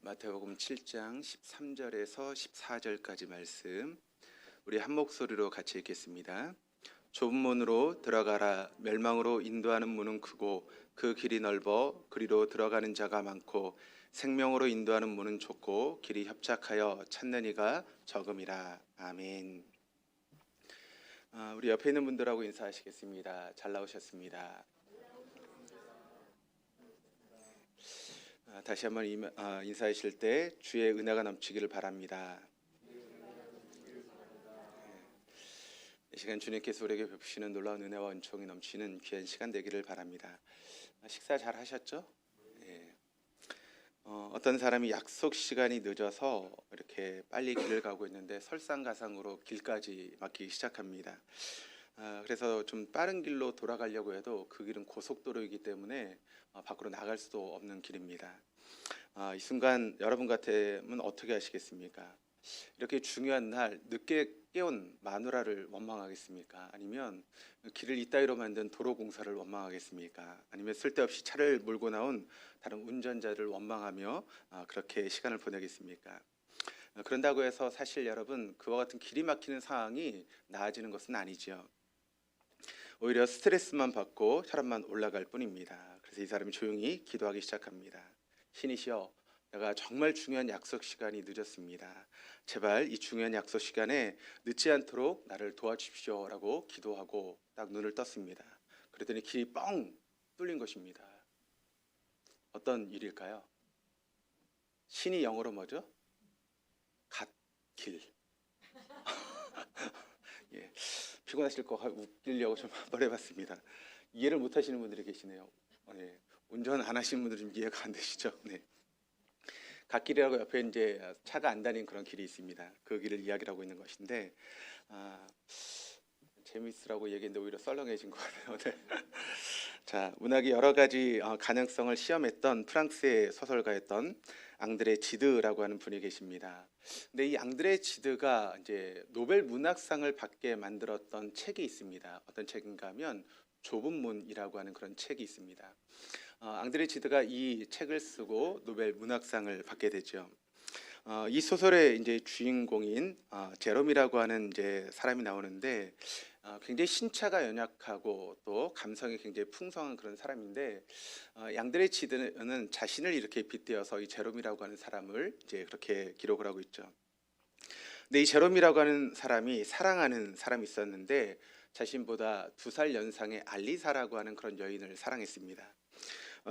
마태복음 7장 13절에서 14절까지 말씀 우리 한 목소리로 같이 읽겠습니다. 좁은 문으로 들어가라. 멸망으로 인도하는 문은 크고 그 길이 넓어 그리로 들어가는 자가 많고 생명으로 인도하는 문은 좁고 길이 협착하여 찾는 이가 적음이라. 아멘. 우리 옆에 있는 분들하고 인사하시겠습니다. 잘 나오셨습니다. 다시 한번 인사하실 때 주의 은혜가 넘치기를 바랍니다. 이 시간 주님께서 우리에게 베푸시는 놀라운 은혜와 은총이 넘치는 귀한 시간 되기를 바랍니다. 식사 잘 하셨죠? 네. 어떤 사람이 약속 시간이 늦어서 이렇게 빨리 길을 가고 있는데 설상가상으로 길까지 막히기 시작합니다. 그래서 좀 빠른 길로 돌아가려고 해도 그 길은 고속도로이기 때문에 밖으로 나갈 수도 없는 길입니다. 이 순간 여러분 같으면 어떻게 하시겠습니까? 이렇게 중요한 날 늦게 깨운 마누라를 원망하겠습니까? 아니면 길을 이따위로 만든 도로공사를 원망하겠습니까? 아니면 쓸데없이 차를 몰고 나온 다른 운전자를 원망하며 그렇게 시간을 보내겠습니까? 그런다고 해서 사실 여러분 그와 같은 길이 막히는 상황이 나아지는 것은 아니죠. 오히려 스트레스만 받고 혈압만 올라갈 뿐입니다. 그래서 이 사람이 조용히 기도하기 시작합니다. 신이시여, 내가 정말 중요한 약속 시간이 늦었습니다. 제발 이 중요한 약속 시간에 늦지 않도록 나를 도와주십시오 라고 기도하고 딱 눈을 떴습니다. 그랬더니 길이 뻥 뚫린 것입니다. 어떤 일일까요? 신이 영어로 뭐죠? 갓길. 예, 피곤하실 거 웃기려고 좀 한번 해봤습니다. 이해를 못 하시는 분들이 계시네요. 네, 운전 안 하시는 분들은 좀 이해가 안 되시죠? 네. 갓길이라고 옆에 이제 차가 안 다니는 그런 길이 있습니다. 그 길을 이야기를 하고 있는 것인데 재미있으라고 얘기했는데 오히려 썰렁해진 것 같아요. 네. 자, 문학이 여러 가지 가능성을 시험했던 프랑스의 소설가였던 앙드레 지드라고 하는 분이 계십니다. 근데 이 앙드레 지드가 이제 노벨 문학상을 받게 만들었던 책이 있습니다. 어떤 책인가 하면 좁은 문이라고 하는 그런 책이 있습니다. 앙드레 지드가 이 책을 쓰고 노벨 문학상을 받게 되죠. 이 소설의 이제 주인공인 제롬이라고 하는 이제 사람이 나오는데 굉장히 신차가 연약하고 또 감성이 굉장히 풍성한 그런 사람인데 앙드레 지드는 자신을 이렇게 빗대어서 이 제롬이라고 하는 사람을 이제 그렇게 기록을 하고 있죠. 근데 이 제롬이라고 하는 사람이 사랑하는 사람이 있었는데 자신보다 2살 연상의 알리사라고 하는 그런 여인을 사랑했습니다.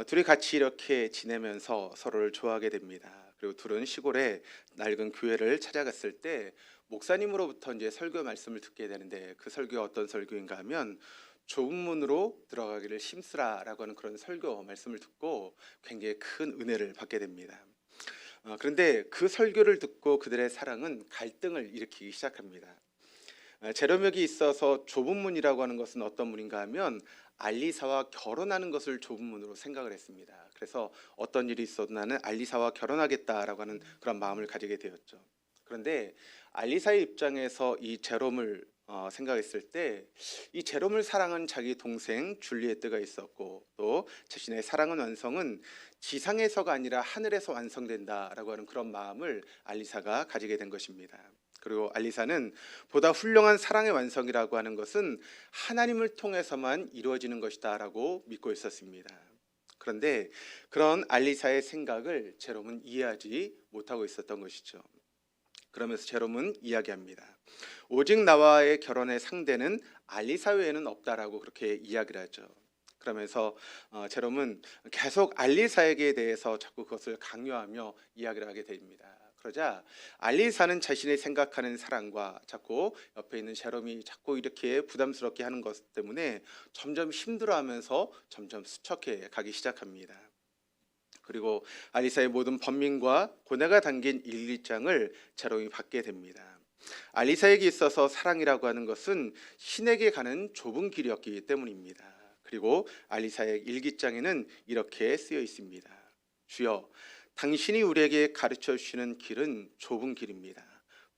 둘이 같이 이렇게 지내면서 서로를 좋아하게 됩니다. 그리고 둘은 시골에 낡은 교회를 찾아갔을 때 목사님으로부터 이제 설교 말씀을 듣게 되는데 그 설교가 어떤 설교인가 하면 좁은 문으로 들어가기를 힘쓰라라고 하는 그런 설교 말씀을 듣고 굉장히 큰 은혜를 받게 됩니다. 그런데 그 설교를 듣고 그들의 사랑은 갈등을 일으키기 시작합니다. 제롬에게 있어서 좁은 문이라고 하는 것은 어떤 문인가 하면 알리사와 결혼하는 것을 좁은 문으로 생각을 했습니다. 그래서 어떤 일이 있어도 나는 알리사와 결혼하겠다라고 하는 그런 마음을 가지게 되었죠. 그런데 알리사의 입장에서 이 제롬을 생각했을 때 이 제롬을 사랑한 자기 동생 줄리에트가 있었고 또 자신의 사랑은 완성은 지상에서가 아니라 하늘에서 완성된다라고 하는 그런 마음을 알리사가 가지게 된 것입니다. 그리고 알리사는 보다 훌륭한 사랑의 완성이라고 하는 것은 하나님을 통해서만 이루어지는 것이다 라고 믿고 있었습니다. 그런데 그런 알리사의 생각을 제롬은 이해하지 못하고 있었던 것이죠. 그러면서 제롬은 이야기합니다. 오직 나와의 결혼의 상대는 알리사 외에는 없다라고 그렇게 이야기를 하죠. 그러면서 제롬은 계속 알리사에게 대해서 자꾸 그것을 강요하며 이야기를 하게 됩니다. 그러자 알리사는 자신이 생각하는 사랑과 자꾸 옆에 있는 제롬이 자꾸 이렇게 부담스럽게 하는 것 때문에 점점 힘들어하면서 점점 수척해 가기 시작합니다. 그리고 알리사의 모든 번민과 고뇌가 담긴 일기장을 제롬이 받게 됩니다. 알리사에게 있어서 사랑이라고 하는 것은 신에게 가는 좁은 길이었기 때문입니다. 그리고 알리사의 일기장에는 이렇게 쓰여 있습니다. 주여, 당신이 우리에게 가르쳐 주시는 길은 좁은 길입니다.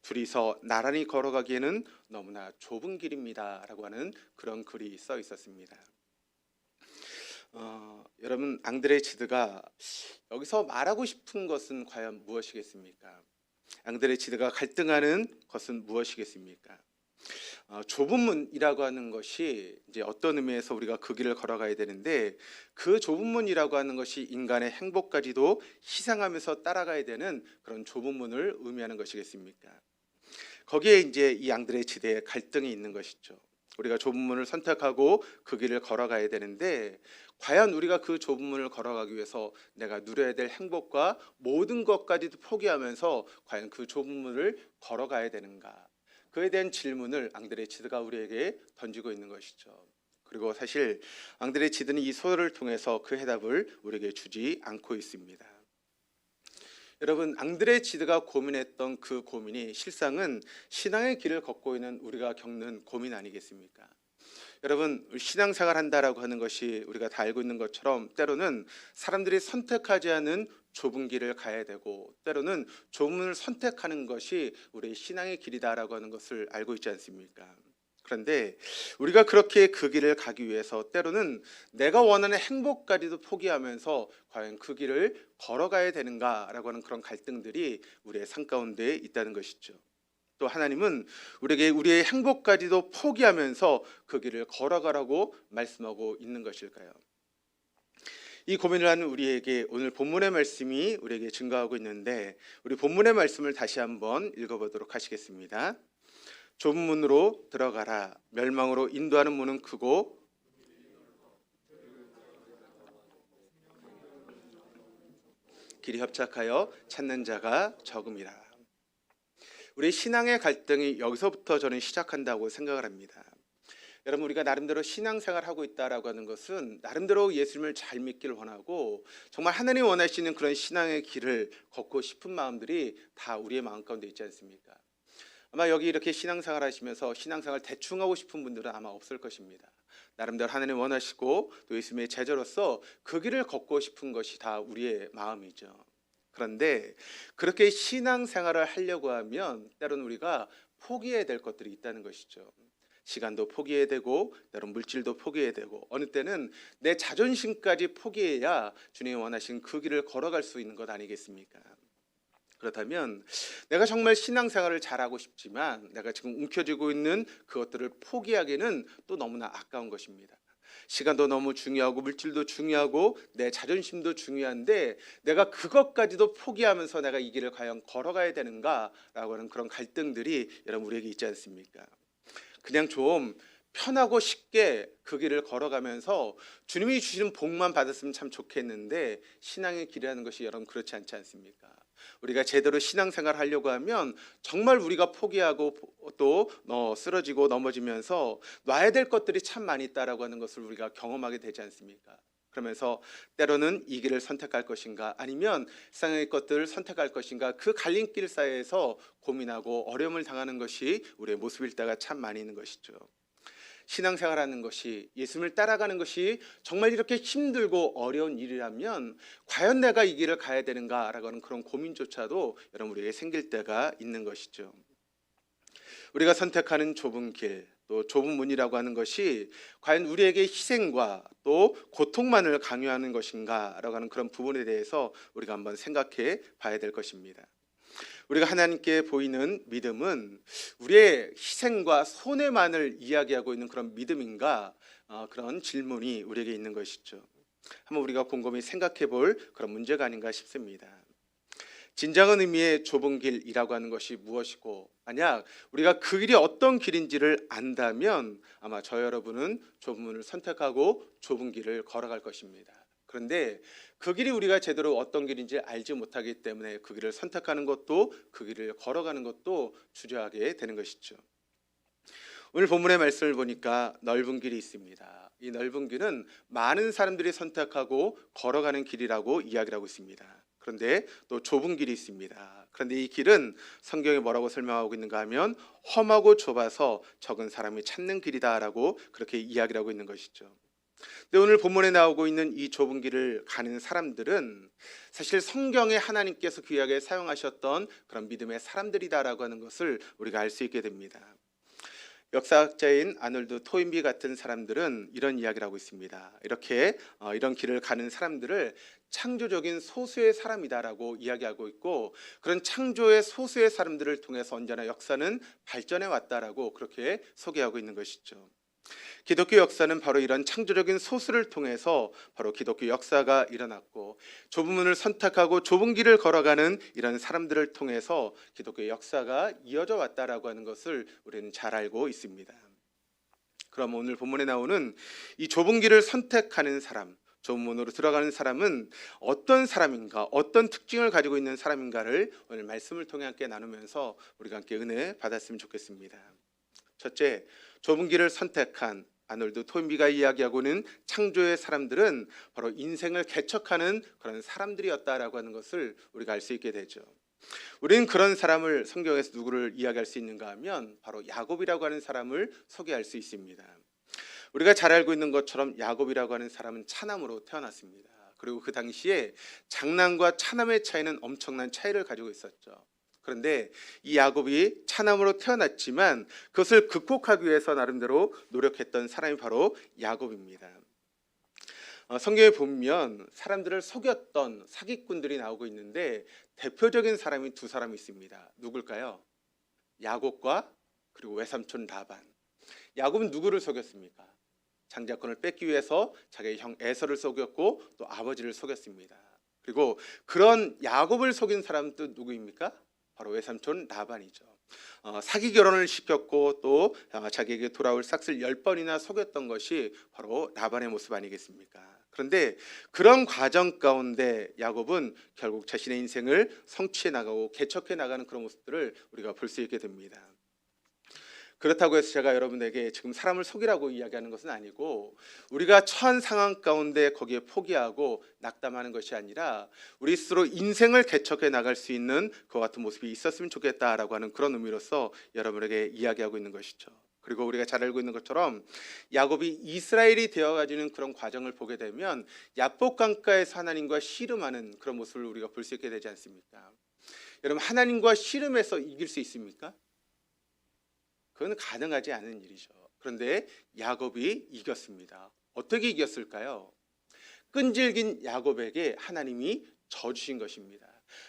둘이서 나란히 걸어가기에는 너무나 좁은 길입니다 라고 하는 그런 글이 써 있었습니다. 여러분 앙드레치드가 여기서 말하고 싶은 것은 과연 무엇이겠습니까? 앙드레치드가 갈등하는 것은 무엇이겠습니까? 좁은 문이라고 하는 것이 이제 어떤 의미에서 우리가 그 길을 걸어가야 되는데 그 좁은 문이라고 하는 것이 인간의 행복까지도 희생하면서 따라가야 되는 그런 좁은 문을 의미하는 것이겠습니까? 거기에 이제 이 앙드레치드의 갈등이 있는 것이죠. 우리가 좁은 문을 선택하고 그 길을 걸어가야 되는데 과연 우리가 그 좁은 문을 걸어가기 위해서 내가 누려야 될 행복과 모든 것까지도 포기하면서 과연 그 좁은 문을 걸어가야 되는가? 그에 대한 질문을 앙드레치드가 우리에게 던지고 있는 것이죠. 그리고 사실 앙드레치드는 이 소설을 통해서 그 해답을 우리에게 주지 않고 있습니다. 여러분 앙드레치드가 고민했던 그 고민이 실상은 신앙의 길을 걷고 있는 우리가 겪는 고민 아니겠습니까? 여러분 신앙생활 한다라고 하는 것이 우리가 다 알고 있는 것처럼 때로는 사람들이 선택하지 않은 좁은 길을 가야 되고 때로는 좁은 문을 선택하는 것이 우리의 신앙의 길이다라고 하는 것을 알고 있지 않습니까? 그런데 우리가 그렇게 그 길을 가기 위해서 때로는 내가 원하는 행복까지도 포기하면서 과연 그 길을 걸어가야 되는가라고 하는 그런 갈등들이 우리의 삶 가운데 있다는 것이죠. 또 하나님은 우리에게 우리의 행복까지도 포기하면서 그 길을 걸어가라고 말씀하고 있는 것일까요? 이 고민을 하는 우리에게 오늘 본문의 말씀이 우리에게 증거하고 있는데 우리 본문의 말씀을 다시 한번 읽어보도록 하시겠습니다. 좁은 문으로 들어가라. 멸망으로 인도하는 문은 크고 길이 협착하여 찾는 자가 적음이라. 우리 신앙의 갈등이 여기서부터 저는 시작한다고 생각을 합니다. 여러분 우리가 나름대로 신앙생활을 하고 있다라고 하는 것은 나름대로 예수님을 잘 믿기를 원하고 정말 하나님이 원하시는 그런 신앙의 길을 걷고 싶은 마음들이 다 우리의 마음 가운데 있지 않습니까? 아마 여기 이렇게 신앙생활 하시면서 신앙생활 대충 하고 싶은 분들은 아마 없을 것입니다. 나름대로 하나님 원하시고 또 예수님의 제자로서 그 길을 걷고 싶은 것이 다 우리의 마음이죠. 그런데 그렇게 신앙생활을 하려고 하면 때로는 우리가 포기해야 될 것들이 있다는 것이죠. 시간도 포기해야 되고 때론 물질도 포기해야 되고 어느 때는 내 자존심까지 포기해야 주님이 원하신 그 길을 걸어갈 수 있는 것 아니겠습니까? 그렇다면 내가 정말 신앙생활을 잘하고 싶지만 내가 지금 움켜쥐고 있는 그것들을 포기하기는 또 너무나 아까운 것입니다. 시간도 너무 중요하고 물질도 중요하고 내 자존심도 중요한데 내가 그것까지도 포기하면서 내가 이 길을 과연 걸어가야 되는가라고 하는 그런 갈등들이 여러분 우리에게 있지 않습니까? 그냥 좀 편하고 쉽게 그 길을 걸어가면서 주님이 주시는 복만 받았으면 참 좋겠는데 신앙의 길이라는 것이 여러분 그렇지 않지 않습니까? 우리가 제대로 신앙생활 하려고 하면 정말 우리가 포기하고 또 쓰러지고 넘어지면서 놔야 될 것들이 참 많이 있다라고 하는 것을 우리가 경험하게 되지 않습니까? 그러면서 때로는 이 길을 선택할 것인가 아니면 세상의 것들을 선택할 것인가 그 갈림길 사이에서 고민하고 어려움을 당하는 것이 우리의 모습일 때가 참 많이 있는 것이죠. 신앙생활하는 것이 예수님을 따라가는 것이 정말 이렇게 힘들고 어려운 일이라면 과연 내가 이 길을 가야 되는가라고 하는 그런 고민조차도 여러분 우리에게 생길 때가 있는 것이죠. 우리가 선택하는 좁은 길, 또 좁은 문이라고 하는 것이 과연 우리에게 희생과 또 고통만을 강요하는 것인가라고 하는 그런 부분에 대해서 우리가 한번 생각해 봐야 될 것입니다. 우리가 하나님께 보이는 믿음은 우리의 희생과 손해만을 이야기하고 있는 그런 믿음인가 그런 질문이 우리에게 있는 것이죠. 한번 우리가 곰곰이 생각해 볼 그런 문제가 아닌가 싶습니다. 진정한 의미의 좁은 길이라고 하는 것이 무엇이고 만약 우리가 그 길이 어떤 길인지를 안다면 아마 저 여러분은 좁은 문을 선택하고 좁은 길을 걸어갈 것입니다. 그런데 그 길이 우리가 제대로 어떤 길인지 알지 못하기 때문에 그 길을 선택하는 것도 그 길을 걸어가는 것도 주저하게 되는 것이죠. 오늘 본문의 말씀을 보니까 넓은 길이 있습니다. 이 넓은 길은 많은 사람들이 선택하고 걸어가는 길이라고 이야기를 하고 있습니다. 그런데 또 좁은 길이 있습니다. 그런데 이 길은 성경에 뭐라고 설명하고 있는가 하면 험하고 좁아서 적은 사람이 찾는 길이다라고 그렇게 이야기를 하고 있는 것이죠. 근데 오늘 본문에 나오고 있는 이 좁은 길을 가는 사람들은 사실 성경에 하나님께서 귀하게 사용하셨던 그런 믿음의 사람들이다라고 하는 것을 우리가 알 수 있게 됩니다. 역사학자인 아놀드 토인비 같은 사람들은 이런 이야기를 하고 있습니다. 이렇게 이런 길을 가는 사람들을 창조적인 소수의 사람이다라고 이야기하고 있고, 그런 창조의 소수의 사람들을 통해서 언제나 역사는 발전해 왔다라고 그렇게 소개하고 있는 것이죠. 기독교 역사는 바로 이런 창조적인 소수를 통해서 바로 기독교 역사가 일어났고, 좁은 문을 선택하고 좁은 길을 걸어가는 이런 사람들을 통해서 기독교 역사가 이어져 왔다라고 하는 것을 우리는 잘 알고 있습니다. 그럼 오늘 본문에 나오는 이 좁은 길을 선택하는 사람, 좁은 문으로 들어가는 사람은 어떤 사람인가, 어떤 특징을 가지고 있는 사람인가를 오늘 말씀을 통해 함께 나누면서 우리가 함께 은혜 받았으면 좋겠습니다. 첫째, 좁은 길을 선택한 아놀드 토인비가 이야기하고는 창조의 사람들은 바로 인생을 개척하는 그런 사람들이었다라고 하는 것을 우리가 알 수 있게 되죠. 우리는 그런 사람을 성경에서 누구를 이야기할 수 있는가 하면 바로 야곱이라고 하는 사람을 소개할 수 있습니다. 우리가 잘 알고 있는 것처럼 야곱이라고 하는 사람은 차남으로 태어났습니다. 그리고 그 당시에 장남과 차남의 차이는 엄청난 차이를 가지고 있었죠. 그런데 이 야곱이 차남으로 태어났지만 그것을 극복하기 위해서 나름대로 노력했던 사람이 바로 야곱입니다. 성경에 보면 사람들을 속였던 사기꾼들이 나오고 있는데 대표적인 사람이 두 사람이 있습니다. 누굴까요? 야곱과 그리고 외삼촌 라반. 야곱은 누구를 속였습니까? 장자권을 뺏기 위해서 자기의 형 에서를 속였고 또 아버지를 속였습니다. 그리고 그런 야곱을 속인 사람은 또 누구입니까? 바로 외삼촌 라반이죠. 사기 결혼을 시켰고 또 자기에게 돌아올 싹을 10번이나 속였던 것이 바로 라반의 모습 아니겠습니까? 그런데 그런 과정 가운데 야곱은 결국 자신의 인생을 성취해 나가고 개척해 나가는 그런 모습들을 우리가 볼 수 있게 됩니다. 그렇다고 해서 제가 여러분에게 지금 사람을 속이라고 이야기하는 것은 아니고, 우리가 처한 상황 가운데 거기에 포기하고 낙담하는 것이 아니라 우리 스스로 인생을 개척해 나갈 수 있는 그와 같은 모습이 있었으면 좋겠다라고 하는 그런 의미로서 여러분에게 이야기하고 있는 것이죠. 그리고 우리가 잘 알고 있는 것처럼 야곱이 이스라엘이 되어가지는 그런 과정을 보게 되면 야복 강가에서 하나님과 씨름하는 그런 모습을 우리가 볼 수 있게 되지 않습니까? 여러분, 하나님과 씨름해서 이길 수 있습니까? 그건 가능하지 않은 일이죠. 그런데 야곱이 이겼습니다. 어떻게 이겼을까요? 끈질긴 야곱에게 하나님이 져주신 것입니다.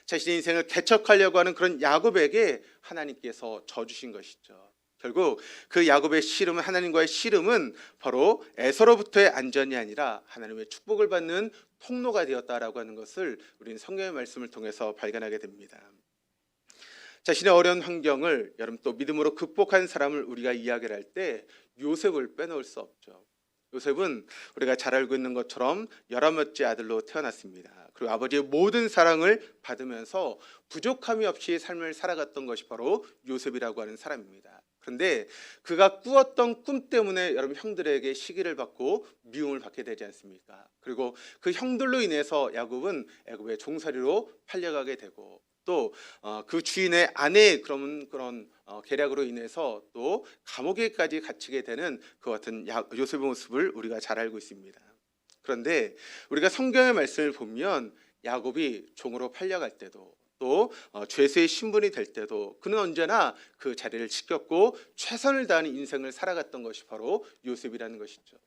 자신의 인생을 개척하려고 하는 그런 야곱에게 하나님께서 져주신 것이죠. 결국 그 야곱의 씨름은, 하나님과의 씨름은 바로 에서로부터의 안전이 아니라 하나님의 축복을 받는 통로가 되었다라고 하는 것을 우리는 성경의 말씀을 통해서 발견하게 됩니다. 자신의 어려운 환경을 여러분 또 믿음으로 극복한 사람을 우리가 이야기를 할 때 요셉을 빼놓을 수 없죠. 요셉은 우리가 잘 알고 있는 것처럼 11번째 아들로 태어났습니다. 그리고 아버지의 모든 사랑을 받으면서 부족함이 없이 삶을 살아갔던 것이 바로 요셉이라고 하는 사람입니다. 그런데 그가 꾸었던 꿈 때문에 여러분 형들에게 시기를 받고 미움을 받게 되지 않습니까? 그리고 그 형들로 인해서 야곱은 애굽의 종살이로 팔려가게 되고, 또 그 주인의 아내의 그런 계략으로 인해서 또 감옥에까지 갇히게 되는 그 같은 요셉의 모습을 우리가 잘 알고 있습니다. 그런데 우리가 성경의 말씀을 보면 야곱이 종으로 팔려갈 때도 또 죄수의 신분이 될 때도 그는 언제나 그 자리를 지켰고 최선을 다하는 인생을 살아갔던 것이 바로 요셉이라는 것이죠.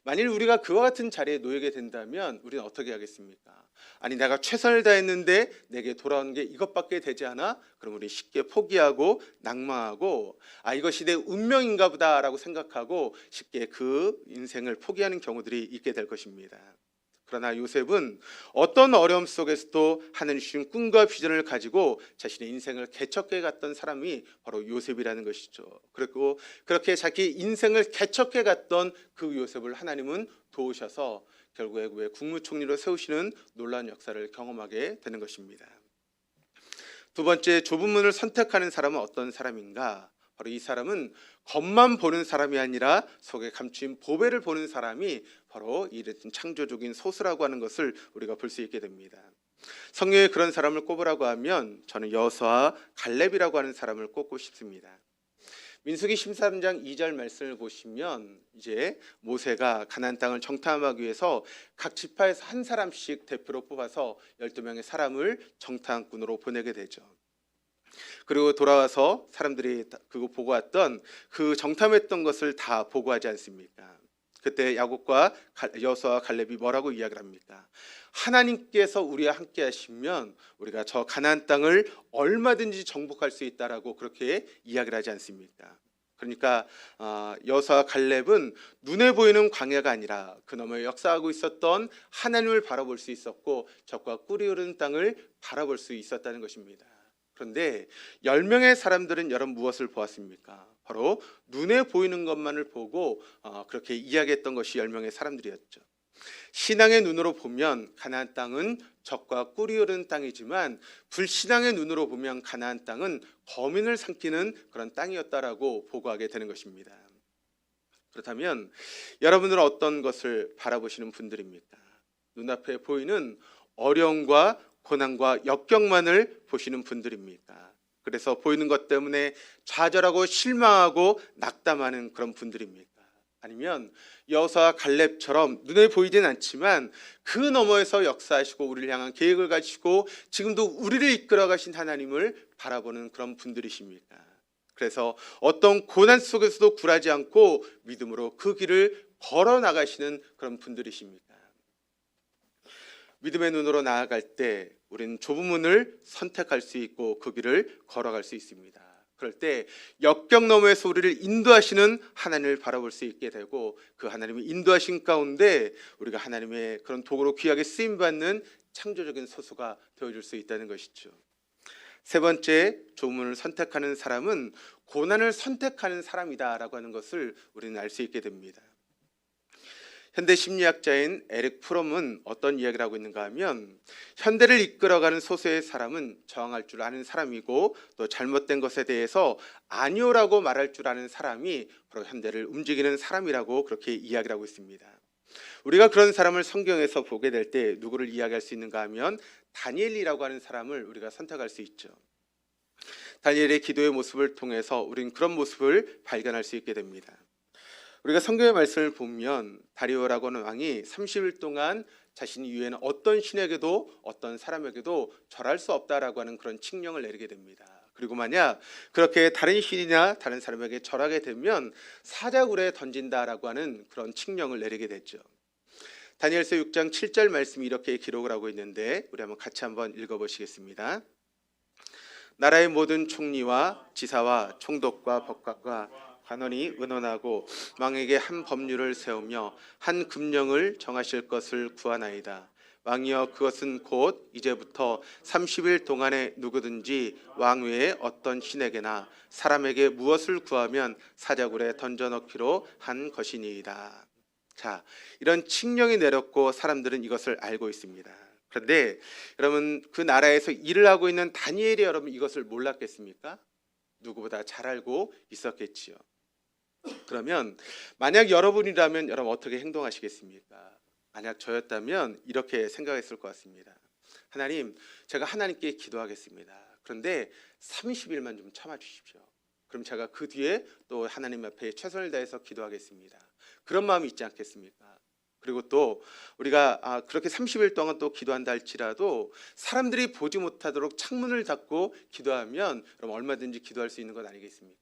만일 우리가 그와 같은 자리에 놓이게 된다면 우리는 어떻게 하겠습니까? 아니, 내가 최선을 다했는데 내게 돌아오는 게 이것밖에 되지 않아? 그럼 우리 쉽게 포기하고 낙망하고 이것이 내 운명인가 보다라고 생각하고 쉽게 그 인생을 포기하는 경우들이 있게 될 것입니다. 그러나 요셉은 어떤 어려움 속에서도 하나님 주신 꿈과 비전을 가지고 자신의 인생을 개척해 갔던 사람이 바로 요셉이라는 것이죠. 그리고 그렇게 자기 인생을 개척해 갔던 그 요셉을 하나님은 도우셔서 결국 애굽의 국무총리로 세우시는 놀라운 역사를 경험하게 되는 것입니다. 두 번째, 좁은 문을 선택하는 사람은 어떤 사람인가? 바로 이 사람은 겉만 보는 사람이 아니라 속에 감추인 보배를 보는 사람이 바로 이런 창조적인 소수라고 하는 것을 우리가 볼 수 있게 됩니다. 성경에 그런 사람을 꼽으라고 하면 저는 여호수아와 갈렙이라고 하는 사람을 꼽고 싶습니다. 민수기 13장 2절 말씀을 보시면 이제 모세가 가나안 땅을 정탐하기 위해서 각 지파에서 한 사람씩 대표로 뽑아서 12명의 사람을 정탐꾼으로 보내게 되죠. 그리고 돌아와서 사람들이 그거 보고 왔던 그 정탐했던 것을 다 보고하지 않습니까? 그때 야곱과 여호수아와 갈렙이 뭐라고 이야기를 합니까? 하나님께서 우리와 함께 하시면 우리가 저 가나안 땅을 얼마든지 정복할 수 있다라고 그렇게 이야기를 하지 않습니까? 그러니까 여호수아와 갈렙은 눈에 보이는 광야가 아니라 그 너머에 역사하고 있었던 하나님을 바라볼 수 있었고 적과 꿀이 흐르는 땅을 바라볼 수 있었다는 것입니다. 그런데 10명의 사람들은 여러분 무엇을 보았습니까? 바로 눈에 보이는 것만을 보고 그렇게 이야기했던 것이 10명의 사람들이었죠. 신앙의 눈으로 보면 가나안 땅은 적과 꿀이 흐르는 땅이지만 불신앙의 눈으로 보면 가나안 땅은 거민을 삼키는 그런 땅이었다라고 보고하게 되는 것입니다. 그렇다면 여러분들은 어떤 것을 바라보시는 분들입니까? 눈앞에 보이는 어려움과 고난과 역경만을 보시는 분들입니까? 그래서 보이는 것 때문에 좌절하고 실망하고 낙담하는 그런 분들입니까? 아니면 여호수아와 갈렙처럼 눈에 보이진 않지만 그 너머에서 역사하시고 우리를 향한 계획을 가지고 지금도 우리를 이끌어 가신 하나님을 바라보는 그런 분들이십니까? 그래서 어떤 고난 속에서도 굴하지 않고 믿음으로 그 길을 걸어 나가시는 그런 분들이십니까? 믿음의 눈으로 나아갈 때 우리는 좁은 문을 선택할 수 있고 그 길을 걸어갈 수 있습니다. 그럴 때 역경 너머에서 우리를 인도하시는 하나님을 바라볼 수 있게 되고 그 하나님의 인도하신 가운데 우리가 하나님의 그런 도구로 귀하게 쓰임받는 창조적인 소수가 되어줄 수 있다는 것이죠. 세 번째, 좁은 문을 선택하는 사람은 고난을 선택하는 사람이다라고 하는 것을 우리는 알 수 있게 됩니다. 현대 심리학자인 에릭 프롬은 어떤 이야기를 하고 있는가 하면 현대를 이끌어가는 소수의 사람은 저항할 줄 아는 사람이고 또 잘못된 것에 대해서 아니오라고 말할 줄 아는 사람이 바로 현대를 움직이는 사람이라고 그렇게 이야기를 하고 있습니다. 우리가 그런 사람을 성경에서 보게 될 때 누구를 이야기할 수 있는가 하면 다니엘이라고 하는 사람을 우리가 선택할 수 있죠. 다니엘의 기도의 모습을 통해서 우리는 그런 모습을 발견할 수 있게 됩니다. 우리가 성경의 말씀을 보면 다리오라고 하는 왕이 30일 동안 자신이 위에는 어떤 신에게도 어떤 사람에게도 절할 수 없다라고 하는 그런 칙령을 내리게 됩니다. 그리고 만약 그렇게 다른 신이나 다른 사람에게 절하게 되면 사자굴에 던진다라고 하는 그런 칙령을 내리게 됐죠. 다니엘서 6장 7절 말씀이 이렇게 기록을 하고 있는데 우리 같이 한번 읽어보시겠습니다. 나라의 모든 총리와 지사와 총독과 법관과 관원이 의논하고 왕에게 한 법률을 세우며 한 금령을 정하실 것을 구하나이다. 왕이여 그것은 곧 이제부터 30일 동안에 누구든지 왕 외에 어떤 신에게나 사람에게 무엇을 구하면 사자굴에 던져넣기로 한 것이니이다. 자, 이런 칙령이 내렸고 사람들은 이것을 알고 있습니다. 그런데 여러분 그 나라에서 일을 하고 있는 다니엘이 여러분 이것을 몰랐겠습니까? 누구보다 잘 알고 있었겠지요. 그러면 만약 여러분이라면 여러분 어떻게 행동하시겠습니까? 만약 저였다면 이렇게 생각했을 것 같습니다. 하나님, 제가 하나님께 기도하겠습니다. 그런데 30일만 좀 참아 주십시오. 그럼 제가 그 뒤에 또 하나님 앞에 최선을 다해서 기도하겠습니다. 그런 마음이 있지 않겠습니까? 그리고 또 우리가 그렇게 30일 동안 또 기도한다 할지라도 사람들이 보지 못하도록 창문을 닫고 기도하면 여러분 얼마든지 기도할 수 있는 것 아니겠습니까?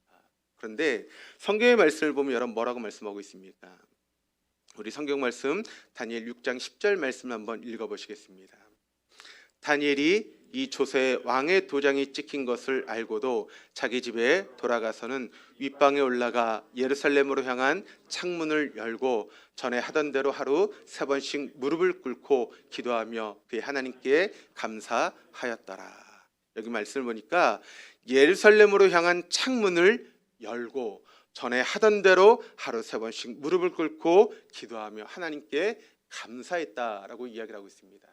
그런데 성경의 말씀을 보면 여러분 뭐라고 말씀하고 있습니까? 우리 성경 말씀 다니엘 6장 10절 말씀 한번 읽어보시겠습니다. 다니엘이 이 조서에 왕의 도장이 찍힌 것을 알고도 자기 집에 돌아가서는 윗방에 올라가 예루살렘으로 향한 창문을 열고 전에 하던 대로 하루 3번씩 무릎을 꿇고 기도하며 그의 하나님께 감사하였더라. 여기 말씀을 보니까 예루살렘으로 향한 창문을 열고 전에 하던 대로 하루 3번씩 무릎을 꿇고 기도하며 하나님께 감사했다라고 이야기를 하고 있습니다.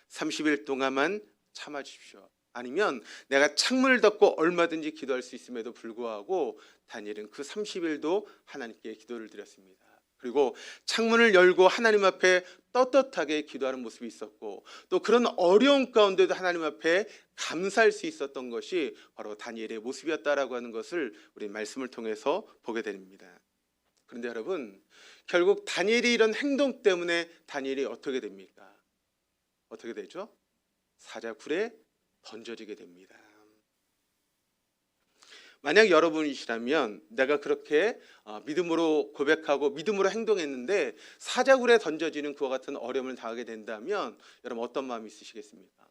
30일 동안만 참아 주십시오. 아니면 내가 창문을 닫고 얼마든지 기도할 수 있음에도 불구하고 다니엘은 그 30일도 하나님께 기도를 드렸습니다. 그리고 창문을 열고 하나님 앞에 떳떳하게 기도하는 모습이 있었고 또 그런 어려움 가운데도 하나님 앞에 감사할 수 있었던 것이 바로 다니엘의 모습이었다라고 하는 것을 우리 말씀을 통해서 보게 됩니다. 그런데 여러분 결국 다니엘이 이런 행동 때문에 다니엘이 어떻게 됩니까? 어떻게 되죠? 사자굴에 던져지게 됩니다. 만약 여러분이시라면 내가 그렇게 믿음으로 고백하고 믿음으로 행동했는데 사자굴에 던져지는 그와 같은 어려움을 당하게 된다면 여러분 어떤 마음이 있으시겠습니까?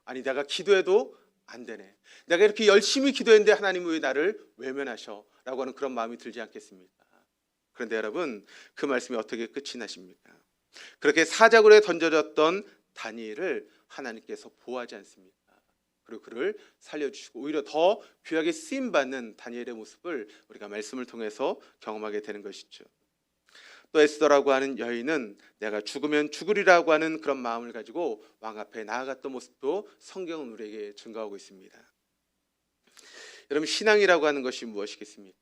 아니 내가 기도해도 안 되네. 내가 이렇게 열심히 기도했는데 하나님은 왜 나를 외면하셔? 라고 하는 그런 마음이 들지 않겠습니까? 그런데 여러분 그 말씀이 어떻게 끝이 나십니까? 그렇게 사자굴에 던져졌던 다니엘을 하나님께서 보호하지 않습니까? 그리고 그를 살려주시고 오히려 더 귀하게 쓰임받는 다니엘의 모습을 우리가 말씀을 통해서 경험하게 되는 것이죠. 또 에스더라고 하는 여인은 내가 죽으면 죽으리라고 하는 그런 마음을 가지고 왕 앞에 나아갔던 모습도 성경은 우리에게 증거하고 있습니다. 여러분 신앙이라고 하는 것이 무엇이겠습니까?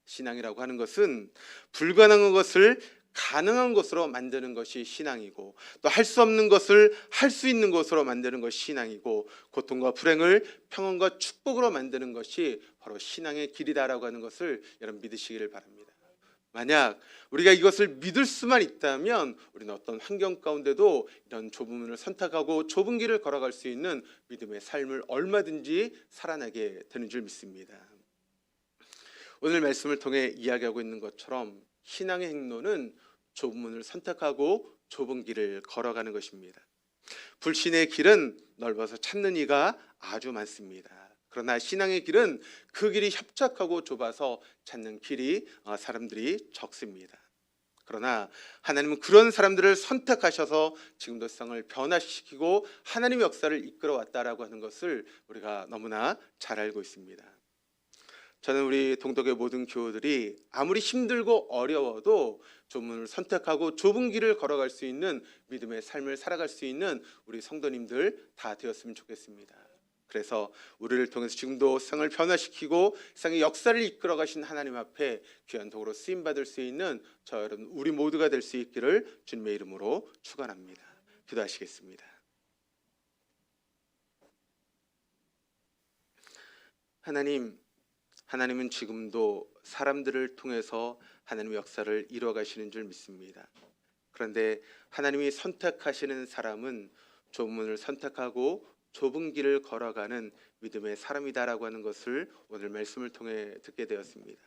신앙이라고 하는 것은 불가능한 것을 가능한 것으로 만드는 것이 신앙이고 또 할 수 없는 것을 할 수 있는 것으로 만드는 것이 신앙이고 고통과 불행을 평안과 축복으로 만드는 것이 바로 신앙의 길이다라고 하는 것을 여러분 믿으시기를 바랍니다. 만약 우리가 이것을 믿을 수만 있다면 우리는 어떤 환경 가운데도 이런 좁은 문을 선택하고 좁은 길을 걸어갈 수 있는 믿음의 삶을 얼마든지 살아나게 되는 줄 믿습니다. 오늘 말씀을 통해 이야기하고 있는 것처럼 신앙의 행로는 좁은 문을 선택하고 좁은 길을 걸어가는 것입니다. 불신의 길은 넓어서 찾는 이가 아주 많습니다. 그러나 신앙의 길은 그 길이 협착하고 좁아서 찾는 길이 사람들이 적습니다. 그러나 하나님은 그런 사람들을 선택하셔서 지금도 세상을 변화시키고 하나님의 역사를 이끌어 왔다라고 하는 것을 우리가 너무나 잘 알고 있습니다. 저는 우리 동덕의 모든 교우들이 아무리 힘들고 어려워도 좁은 문을 선택하고 좁은 길을 걸어갈 수 있는 믿음의 삶을 살아갈 수 있는 우리 성도님들 다 되었으면 좋겠습니다. 그래서 우리를 통해서 지금도 세상을 변화시키고 세상의 역사를 이끌어 가신 하나님 앞에 귀한 도구로 쓰임받을 수 있는 저 여러분 우리 모두가 될 수 있기를 주님의 이름으로 축원합니다. 기도하시겠습니다. 하나님은 지금도 사람들을 통해서 하나님의 역사를 이루어 가시는 줄 믿습니다. 그런데 하나님이 선택하시는 사람은 좁은 문을 선택하고 좁은 길을 걸어가는 믿음의 사람이다라고 하는 것을 오늘 말씀을 통해 듣게 되었습니다.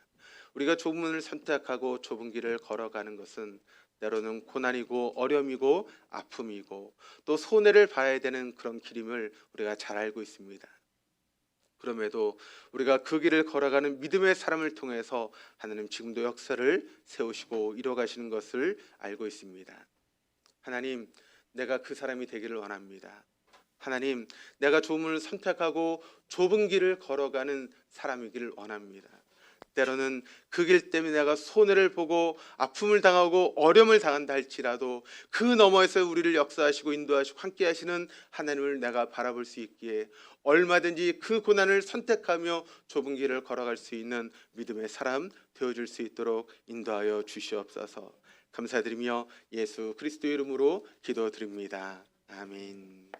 우리가 좁은 문을 선택하고 좁은 길을 걸어가는 것은 때로는 고난이고 어려움이고 아픔이고 또 손해를 봐야 되는 그런 길임을 우리가 잘 알고 있습니다. 그럼에도 우리가 그 길을 걸어가는 믿음의 사람을 통해서 하나님 지금도 역사를 세우시고 이뤄가시는 것을 알고 있습니다. 하나님, 내가 그 사람이 되기를 원합니다. 하나님, 내가 좁은 문을 선택하고 좁은 길을 걸어가는 사람이기를 원합니다. 때로는 그 길 때문에 내가 손해를 보고 아픔을 당하고 어려움을 당한다 할지라도 그 너머에서 우리를 역사하시고 인도하시고 함께 하시는 하나님을 내가 바라볼 수 있기에 얼마든지 그 고난을 선택하며 좁은 길을 걸어갈 수 있는 믿음의 사람 되어줄 수 있도록 인도하여 주시옵소서. 감사드리며 예수 그리스도의 이름으로 기도드립니다. 아멘.